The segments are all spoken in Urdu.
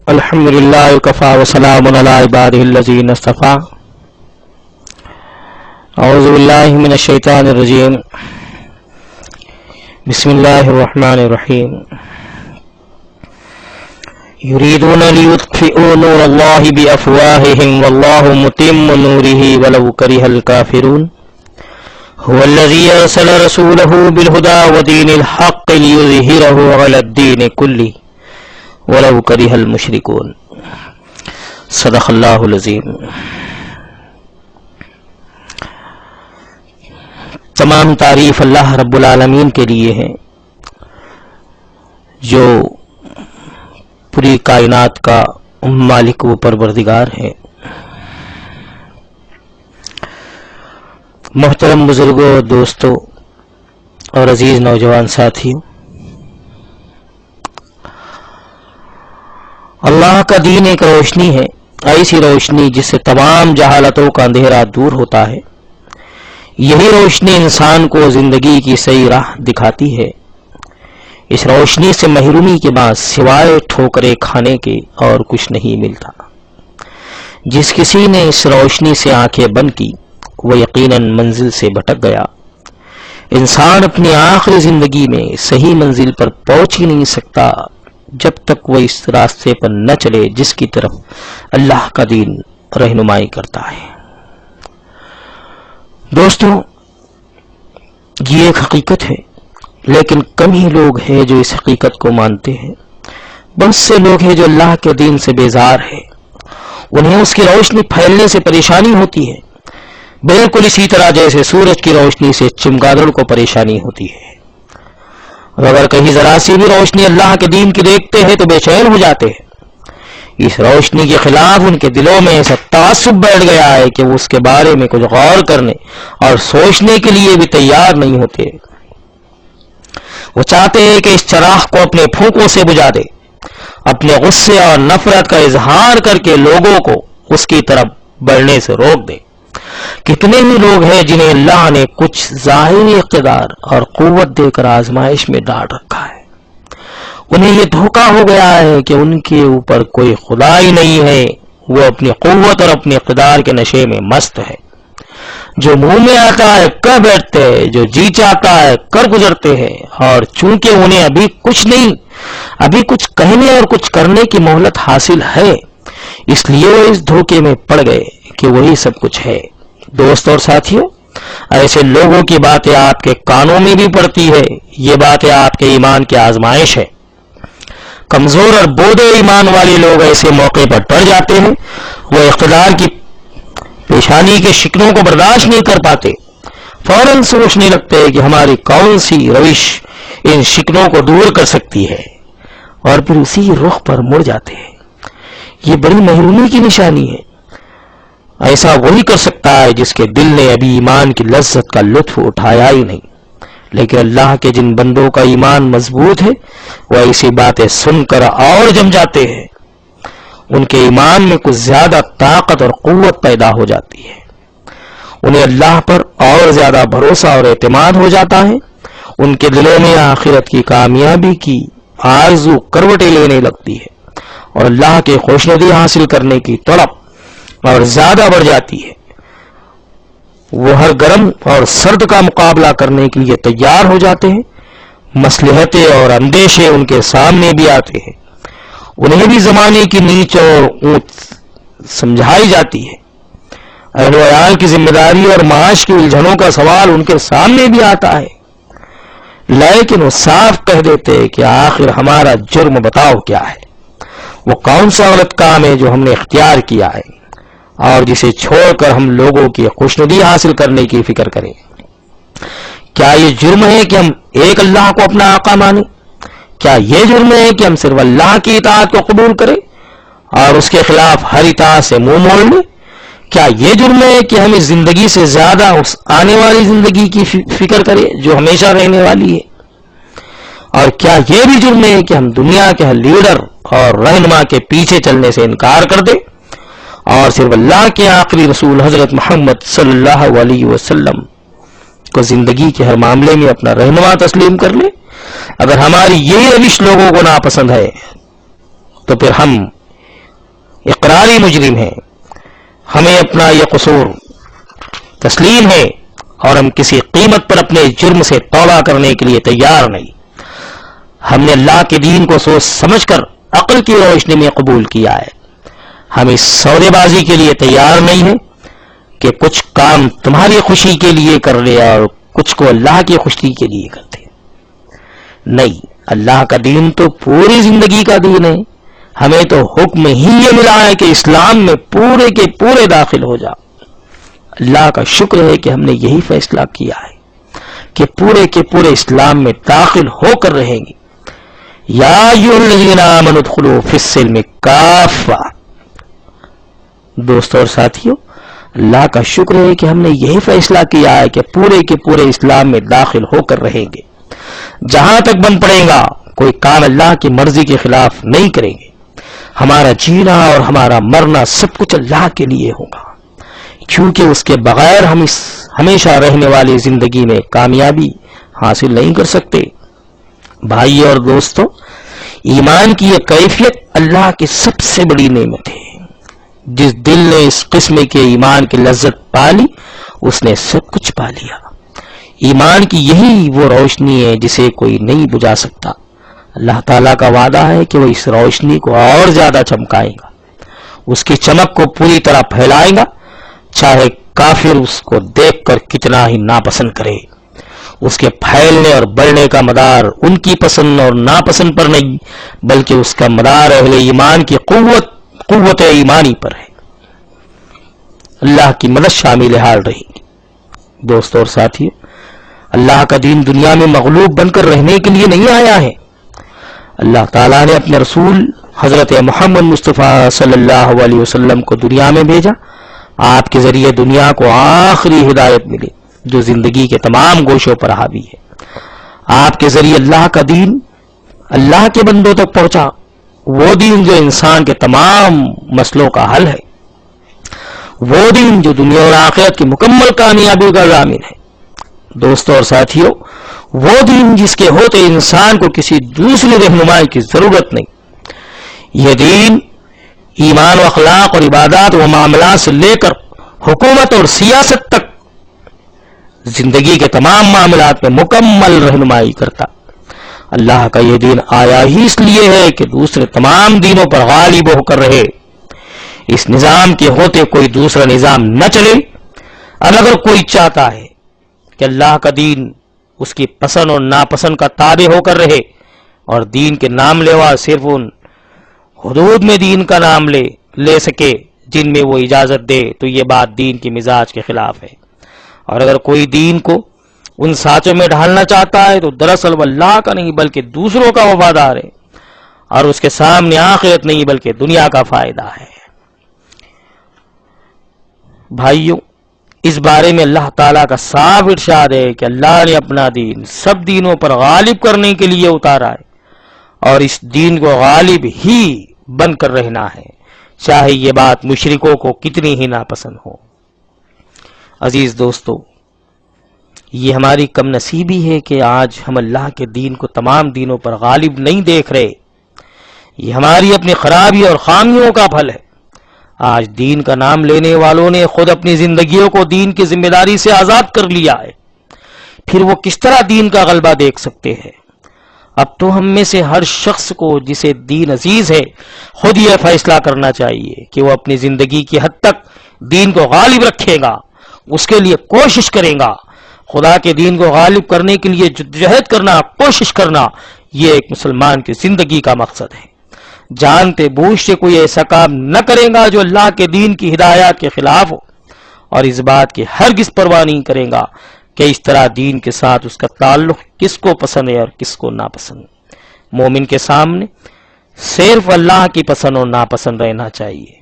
الحمد للہ وکفی وسلام علی عباده الذین اصطفی. اعوذ باللہ من الشیطان الرجیم. بسم اللہ الرحمن الرحیم. یریدون لیطفئوا نور اللہ بافواہہم واللہ متم نورہ ولو کرہ الکافرون. هو الذی ارسل رسولہ بالہدی ودین الحق لیظہرہ علی الدین کلہ ولو کرہ المشرکون. صدق اللہ العظیم. تمام تعریف اللہ رب العالمین کے لیے ہے جو پوری کائنات کا مالک و پروردگار ہے. محترم بزرگوں، دوستوں اور عزیز نوجوان ساتھیوں، اللہ کا دین ایک روشنی ہے، ایسی روشنی جس سے تمام جہالتوں کا اندھیرا دور ہوتا ہے. یہی روشنی انسان کو زندگی کی صحیح راہ دکھاتی ہے. اس روشنی سے محرومی کے بعد سوائے ٹھوکریں کھانے کے اور کچھ نہیں ملتا. جس کسی نے اس روشنی سے آنکھیں بند کی وہ یقیناً منزل سے بھٹک گیا. انسان اپنی آخری زندگی میں صحیح منزل پر پہنچ ہی نہیں سکتا جب تک وہ اس راستے پر نہ چلے جس کی طرف اللہ کا دین رہنمائی کرتا ہے. دوستوں، یہ ایک حقیقت ہے، لیکن کم ہی لوگ ہیں جو اس حقیقت کو مانتے ہیں. بہت سے لوگ ہیں جو اللہ کے دین سے بیزار ہیں. انہیں اس کی روشنی پھیلنے سے پریشانی ہوتی ہے، بالکل اسی طرح جیسے سورج کی روشنی سے چمگادڑ کو پریشانی ہوتی ہے. اگر کہیں ذرا سی بھی روشنی اللہ کے دین کی دیکھتے ہیں تو بے چین ہو جاتے ہیں. اس روشنی کے خلاف ان کے دلوں میں ایسا تعصب بیٹھ گیا ہے کہ وہ اس کے بارے میں کچھ غور کرنے اور سوچنے کے لیے بھی تیار نہیں ہوتے. وہ چاہتے ہیں کہ اس چراغ کو اپنے پھونکوں سے بجھا دے، اپنے غصے اور نفرت کا اظہار کر کے لوگوں کو اس کی طرف بڑھنے سے روک دے. کتنے ہی لوگ ہیں جنہیں اللہ نے کچھ ظاہری اقتدار اور قوت دے کر آزمائش میں ڈال رکھا ہے. انہیں یہ دھوکہ ہو گیا ہے کہ ان کے اوپر کوئی خدا ہی نہیں ہے. وہ اپنی قوت اور اپنے اقتدار کے نشے میں مست ہے. جو منہ میں آتا ہے کر بیٹھتے ہیں، جو جی چاہتا ہے کر گزرتے ہیں. اور چونکہ انہیں ابھی کچھ کہنے اور کچھ کرنے کی مہلت حاصل ہے، اس لیے وہ اس دھوکے میں پڑ گئے کہ وہی سب کچھ ہے. دوست اور ساتھیوں، ایسے لوگوں کی باتیں آپ کے کانوں میں بھی پڑتی ہے. یہ باتیں آپ کے ایمان کی آزمائش ہے. کمزور اور بودے ایمان والے لوگ ایسے موقع پر ڈر جاتے ہیں. وہ اقتدار کی پیشانی کے شکنوں کو برداشت نہیں کر پاتے. فوراً سوچنے لگتے ہیں کہ ہماری کون سی روش ان شکنوں کو دور کر سکتی ہے، اور پھر اسی رخ پر مڑ جاتے ہیں. یہ بڑی محرومی کی نشانی ہے. ایسا وہی کر سکتا ہے جس کے دل نے ابھی ایمان کی لذت کا لطف اٹھایا ہی نہیں. لیکن اللہ کے جن بندوں کا ایمان مضبوط ہے وہ ایسی باتیں سن کر اور جم جاتے ہیں. ان کے ایمان میں کچھ زیادہ طاقت اور قوت پیدا ہو جاتی ہے. انہیں اللہ پر اور زیادہ بھروسہ اور اعتماد ہو جاتا ہے. ان کے دلوں میں آخرت کی کامیابی کی آرزو کروٹیں لینے لگتی ہے، اور اللہ کے خوشنودی حاصل کرنے کی طلب اور زیادہ بڑھ جاتی ہے. وہ ہر گرم اور سرد کا مقابلہ کرنے کے لیے تیار ہو جاتے ہیں. مصلحتیں اور اندیشے ان کے سامنے بھی آتے ہیں. انہیں بھی زمانے کی نیچ اور اونچ سمجھائی جاتی ہے. اہل و عیال کی ذمہ داری اور معاش کی الجھنوں کا سوال ان کے سامنے بھی آتا ہے. لیکن وہ صاف کہہ دیتے ہیں کہ آخر ہمارا جرم بتاؤ کیا ہے. وہ کون سا غلط کام ہے جو ہم نے اختیار کیا ہے اور جسے چھوڑ کر ہم لوگوں کی خوشنودی حاصل کرنے کی فکر کریں. کیا یہ جرم ہے کہ ہم ایک اللہ کو اپنا آقا مانیں؟ کیا یہ جرم ہے کہ ہم صرف اللہ کی اطاعت کو قبول کریں اور اس کے خلاف ہر اطاعت سے منہ موڑ لیں؟ کیا یہ جرم ہے کہ ہم اس زندگی سے زیادہ اس آنے والی زندگی کی فکر کریں جو ہمیشہ رہنے والی ہے؟ اور کیا یہ بھی جرم ہے کہ ہم دنیا کے لیڈر اور رہنما کے پیچھے چلنے سے انکار کر دیں اور صرف اللہ کے آخری رسول حضرت محمد صلی اللہ علیہ وسلم کو زندگی کے ہر معاملے میں اپنا رہنما تسلیم کر لے؟ اگر ہماری یہی روش لوگوں کو ناپسند ہے تو پھر ہم اقراری مجرم ہیں. ہمیں اپنا یہ قصور تسلیم ہے اور ہم کسی قیمت پر اپنے جرم سے توبہ کرنے کے لیے تیار نہیں. ہم نے اللہ کے دین کو سوچ سمجھ کر عقل کی روشنی میں قبول کیا ہے. ہم اس سودے بازی کے لیے تیار نہیں ہیں کہ کچھ کام تمہاری خوشی کے لیے کر لے اور کچھ کو اللہ کی خوشی کے لیے کرتے. نہیں، اللہ کا دین تو پوری زندگی کا دین ہے. ہمیں تو حکم ہی یہ ملا ہے کہ اسلام میں پورے کے پورے داخل ہو جاؤ. اللہ کا شکر ہے کہ ہم نے یہی فیصلہ کیا ہے کہ پورے کے پورے اسلام میں داخل ہو کر رہیں گے. یا ایھا الذین آمنوا ادخلوا فی السلم کافہ. دوستو اور ساتھیو، اللہ کا شکر ہے کہ ہم نے یہی فیصلہ کیا ہے کہ پورے کے پورے اسلام میں داخل ہو کر رہیں گے. جہاں تک بن پڑے گا کوئی کام اللہ کی مرضی کے خلاف نہیں کریں گے. ہمارا جینا اور ہمارا مرنا سب کچھ اللہ کے لیے ہوگا، کیونکہ اس کے بغیر ہم اس ہمیشہ رہنے والی زندگی میں کامیابی حاصل نہیں کر سکتے. بھائی اور دوستو، ایمان کی یہ کیفیت اللہ کی سب سے بڑی نعمت ہے. جس دل نے اس قسم کے ایمان کی لذت پالی اس نے سب کچھ پا لیا. ایمان کی یہی وہ روشنی ہے جسے کوئی نہیں بجھا سکتا. اللہ تعالیٰ کا وعدہ ہے کہ وہ اس روشنی کو اور زیادہ چمکائے گا، اس کی چمک کو پوری طرح پھیلائے گا، چاہے کافر اس کو دیکھ کر کتنا ہی ناپسند کرے. اس کے پھیلنے اور بڑھنے کا مدار ان کی پسند اور ناپسند پر نہیں، بلکہ اس کا مدار اہل ایمان کی قوت ایمانی پر ہے. اللہ کی مدد شامل حال رہے گی. دوستو اور ساتھیو، اللہ کا دین دنیا میں مغلوب بن کر رہنے کے لیے نہیں آیا ہے. اللہ تعالیٰ نے اپنے رسول حضرت محمد مصطفیٰ صلی اللہ علیہ وسلم کو دنیا میں بھیجا. آپ کے ذریعے دنیا کو آخری ہدایت ملی جو زندگی کے تمام گوشوں پر حاوی ہے. آپ کے ذریعے اللہ کا دین اللہ کے بندوں تک پہنچا، وہ دین جو انسان کے تمام مسئلوں کا حل ہے، وہ دین جو دنیا اور آخرت کی مکمل کامیابی کا ضامن ہے. دوستو اور ساتھیو، وہ دین جس کے ہوتے انسان کو کسی دوسری رہنمائی کی ضرورت نہیں. یہ دین ایمان و اخلاق اور عبادات و معاملات سے لے کر حکومت اور سیاست تک زندگی کے تمام معاملات میں مکمل رہنمائی کرتا. اللہ کا یہ دین آیا ہی اس لیے ہے کہ دوسرے تمام دینوں پر غالب ہو کر رہے. اس نظام کے ہوتے کوئی دوسرا نظام نہ چلے. اب اگر کوئی چاہتا ہے کہ اللہ کا دین اس کی پسند اور ناپسند کا تابع ہو کر رہے اور دین کے نام لیوا صرف ان حدود میں دین کا نام لے سکے جن میں وہ اجازت دے، تو یہ بات دین کی مزاج کے خلاف ہے. اور اگر کوئی دین کو ان سانچوں میں ڈھالنا چاہتا ہے تو دراصل وہ اللہ کا نہیں بلکہ دوسروں کا وفادار ہے، اور اس کے سامنے آخرت نہیں بلکہ دنیا کا فائدہ ہے. بھائیوں، اس بارے میں اللہ تعالیٰ کا صاف ارشاد ہے کہ اللہ نے اپنا دین سب دینوں پر غالب کرنے کے لیے اتارا ہے، اور اس دین کو غالب ہی بن کر رہنا ہے، چاہے یہ بات مشرکوں کو کتنی ہی ناپسند ہو. عزیز دوستو، یہ ہماری کم نصیبی ہے کہ آج ہم اللہ کے دین کو تمام دینوں پر غالب نہیں دیکھ رہے. یہ ہماری اپنی خرابی اور خامیوں کا پھل ہے. آج دین کا نام لینے والوں نے خود اپنی زندگیوں کو دین کی ذمہ داری سے آزاد کر لیا ہے. پھر وہ کس طرح دین کا غلبہ دیکھ سکتے ہیں؟ اب تو ہم میں سے ہر شخص کو جسے دین عزیز ہے خود یہ فیصلہ کرنا چاہیے کہ وہ اپنی زندگی کی حد تک دین کو غالب رکھے گا، اس کے لیے کوشش کرے گا. خدا کے دین کو غالب کرنے کے لیے جدوجہد کرنا، کوشش کرنا، یہ ایک مسلمان کی زندگی کا مقصد ہے. جانتے بوجھتے کوئی ایسا کام نہ کرے گا جو اللہ کے دین کی ہدایات کے خلاف ہو، اور اس بات کی ہرگز پرواہ نہیں کرے گا کہ اس طرح دین کے ساتھ اس کا تعلق کس کو پسند ہے اور کس کو ناپسند. مومن کے سامنے صرف اللہ کی پسند اور ناپسند رہنا چاہیے.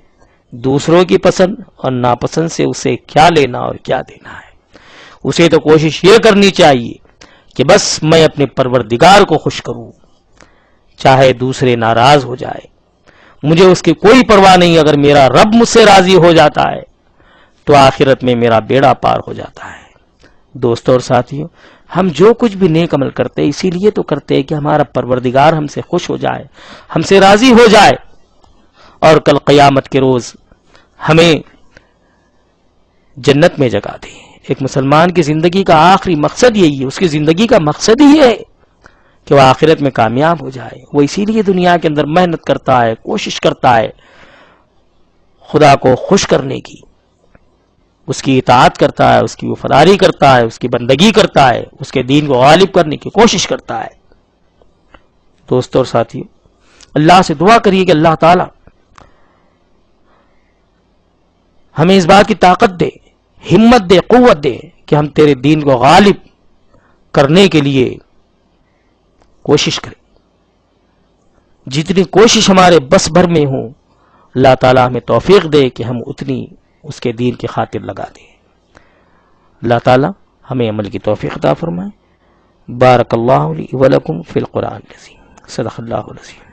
دوسروں کی پسند اور ناپسند سے اسے کیا لینا اور کیا دینا ہے؟ اسے تو کوشش یہ کرنی چاہیے کہ بس میں اپنے پروردگار کو خوش کروں، چاہے دوسرے ناراض ہو جائے، مجھے اس کی کوئی پرواہ نہیں. اگر میرا رب مجھ سے راضی ہو جاتا ہے تو آخرت میں میرا بیڑا پار ہو جاتا ہے. دوستو اور ساتھیوں، ہم جو کچھ بھی نیک عمل کرتے ہیں اسی لیے تو کرتے ہیں کہ ہمارا پروردگار ہم سے خوش ہو جائے، ہم سے راضی ہو جائے. اور کل قیامت کے روز ہمیں جنت میں جگہ دے۔ ایک مسلمان کی زندگی کا آخری مقصد یہی ہے، اس کی زندگی کا مقصد ہی ہے کہ وہ آخرت میں کامیاب ہو جائے۔ وہ اسی لیے دنیا کے اندر محنت کرتا ہے، کوشش کرتا ہے خدا کو خوش کرنے کی، اس کی اطاعت کرتا ہے، اس کی وفاداری کرتا ہے، اس کی بندگی کرتا ہے، اس کے دین کو غالب کرنے کی کوشش کرتا ہے۔ دوستو اور ساتھیو، اللہ سے دعا کریے کہ اللہ تعالی ہمیں اس بات کی طاقت دے، ہمت دے، قوت دے کہ ہم تیرے دین کو غالب کرنے کے لیے کوشش کریں۔ جتنی کوشش ہمارے بس بھر میں ہوں، اللہ تعالی ہمیں توفیق دے کہ ہم اتنی اس کے دین کی خاطر لگا دیں۔ اللہ تعالی ہمیں عمل کی توفیق عطا فرمائے۔ بارک اللہ لی ولکم فی القرآن العظیم۔ صدق اللہ العظیم۔